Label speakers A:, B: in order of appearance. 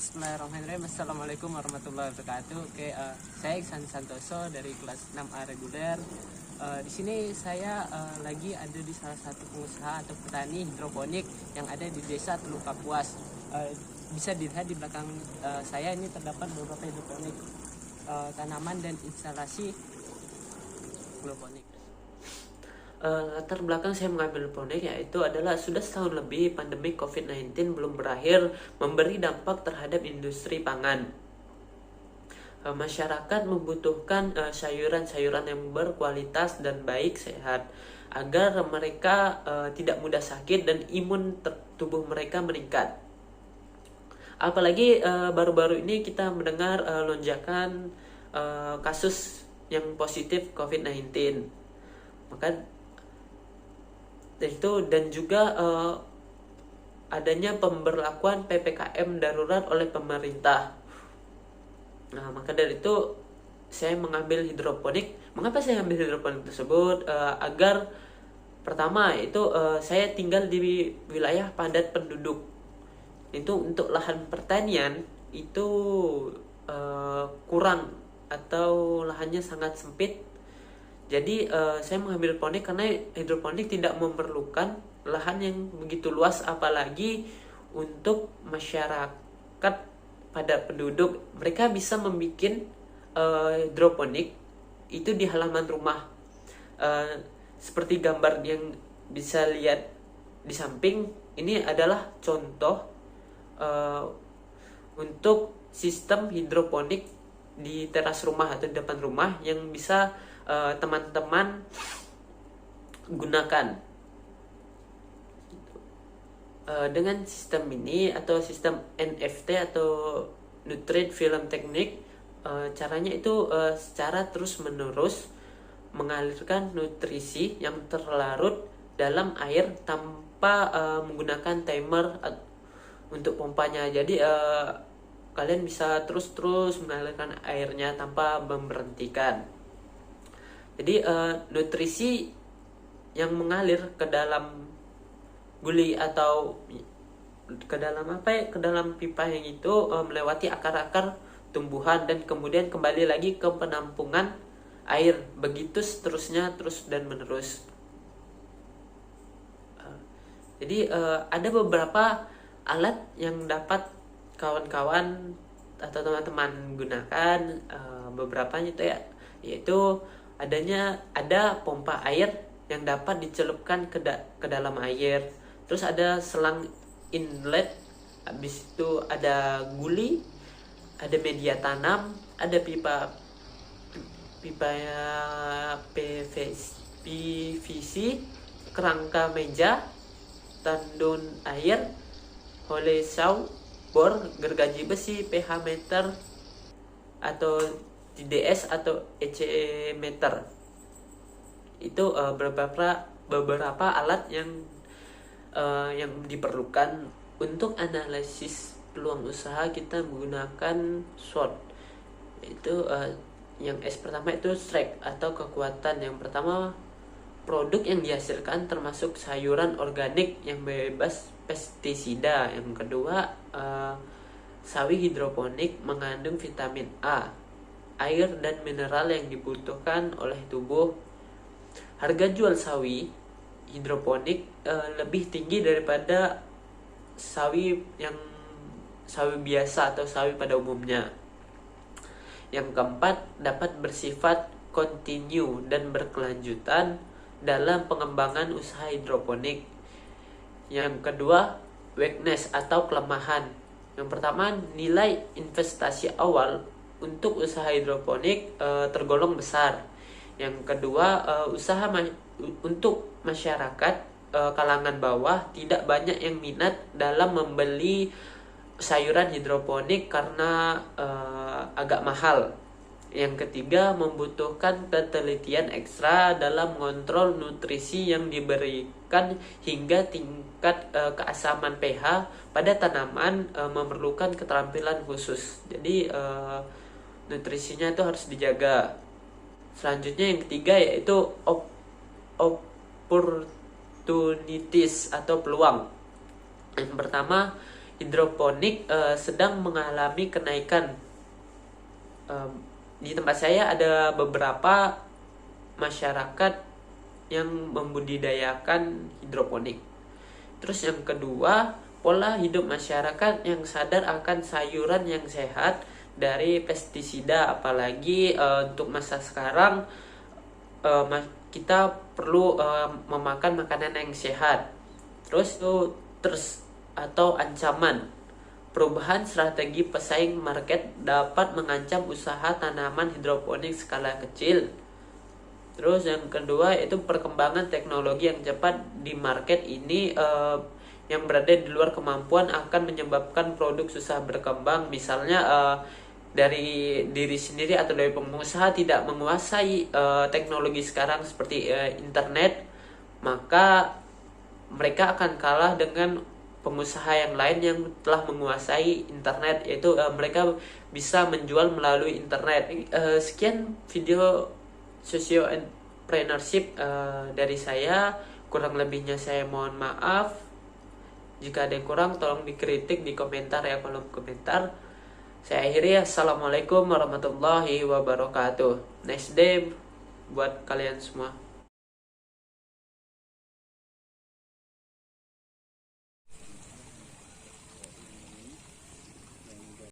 A: Bismillahirrahmanirrahim. Assalamualaikum warahmatullahi wabarakatuh. Saya Iksan Santoso dari kelas 6A reguler. Di sini saya lagi ada di salah satu pengusaha atau petani hidroponik yang ada di Desa Teluk Kapuas. Bisa dilihat di belakang saya ini terdapat beberapa hidroponik, tanaman dan instalasi hidroponik.
B: Latar belakang saya mengambil hidroponik yaitu adalah sudah setahun lebih pandemi COVID-19 belum berakhir memberi dampak terhadap industri pangan. Masyarakat membutuhkan sayuran-sayuran yang berkualitas dan baik sehat agar mereka tidak mudah sakit dan imun tubuh mereka meningkat. Apalagi baru-baru ini kita mendengar lonjakan kasus yang positif COVID-19. Maka itu dan juga adanya pemberlakuan PPKM darurat oleh pemerintah. Nah, maka dari itu saya mengambil hidroponik. Mengapa saya ambil hidroponik tersebut? Agar pertama itu saya tinggal di wilayah padat penduduk. Itu untuk lahan pertanian itu kurang atau lahannya sangat sempit. Jadi saya mengambil hidroponik karena hidroponik tidak memerlukan lahan yang begitu luas, apalagi untuk masyarakat pada penduduk. Mereka bisa membuat hidroponik itu di halaman rumah. Seperti gambar yang bisa lihat di samping, ini adalah contoh untuk sistem hidroponik di teras rumah atau di depan rumah yang bisa teman-teman gunakan. Dengan sistem ini atau sistem NFT atau Nutrient Film Technique, caranya itu secara terus-menerus mengalirkan nutrisi yang terlarut dalam air tanpa menggunakan timer untuk pompanya. Jadi kalian bisa terus mengalirkan airnya tanpa memberhentikan. Jadi nutrisi yang mengalir ke dalam guli atau ke dalam pipa yang itu melewati akar-akar tumbuhan dan kemudian kembali lagi ke penampungan air, begitu seterusnya, terus dan menerus. Jadi ada beberapa alat yang dapat kawan-kawan atau teman-teman gunakan, beberapanya itu yaitu ada pompa air yang dapat dicelupkan ke dalam air. Terus ada selang inlet, habis itu ada guli, ada media tanam, ada pipa PVC, kerangka meja, tandon air, hole saw, bor, gergaji besi, pH meter atau TDS atau ECE meter. Itu beberapa alat yang diperlukan untuk analisis peluang usaha. Kita menggunakan SWOT. Itu yang pertama itu strike atau kekuatan. Yang pertama, produk yang dihasilkan termasuk sayuran organik yang bebas pestisida. Yang kedua, sawi hidroponik mengandung vitamin A, air dan mineral yang dibutuhkan oleh tubuh. Harga jual sawi hidroponik lebih tinggi daripada sawi biasa atau sawi pada umumnya. Yang keempat, dapat bersifat kontinu dan berkelanjutan dalam pengembangan usaha hidroponik. Yang kedua, weakness atau kelemahan. Yang pertama, nilai investasi awal untuk usaha hidroponik tergolong besar. Yang kedua, untuk masyarakat kalangan bawah tidak banyak yang minat dalam membeli sayuran hidroponik karena agak mahal. Yang ketiga, membutuhkan ketelitian ekstra dalam mengontrol nutrisi yang diberikan hingga tingkat keasaman pH pada tanaman memerlukan keterampilan khusus. Jadi nutrisinya itu harus dijaga. Selanjutnya yang ketiga yaitu opportunities atau peluang. Yang pertama hidroponik sedang mengalami kenaikan. Di tempat saya ada beberapa masyarakat yang membudidayakan hidroponik. Terus yang kedua, pola hidup masyarakat yang sadar akan sayuran yang sehat dari pestisida, apalagi untuk masa sekarang kita perlu memakan makanan yang sehat. Terus itu atau ancaman perubahan strategi pesaing market dapat mengancam usaha tanaman hidroponik skala kecil. Terus yang kedua itu perkembangan teknologi yang cepat di market ini yang berada di luar kemampuan akan menyebabkan produk susah berkembang. Misalnya dari diri sendiri atau dari pengusaha tidak menguasai teknologi sekarang seperti internet, maka mereka akan kalah dengan pengusaha yang lain yang telah menguasai internet, yaitu mereka bisa menjual melalui internet. Sekian video socio entrepreneurship dari saya. Kurang lebihnya saya mohon maaf. Jika ada yang kurang tolong dikritik di komentar ya, kolom komentar. Saya akhiri, assalamualaikum warahmatullahi wabarakatuh. Nice day buat kalian semua.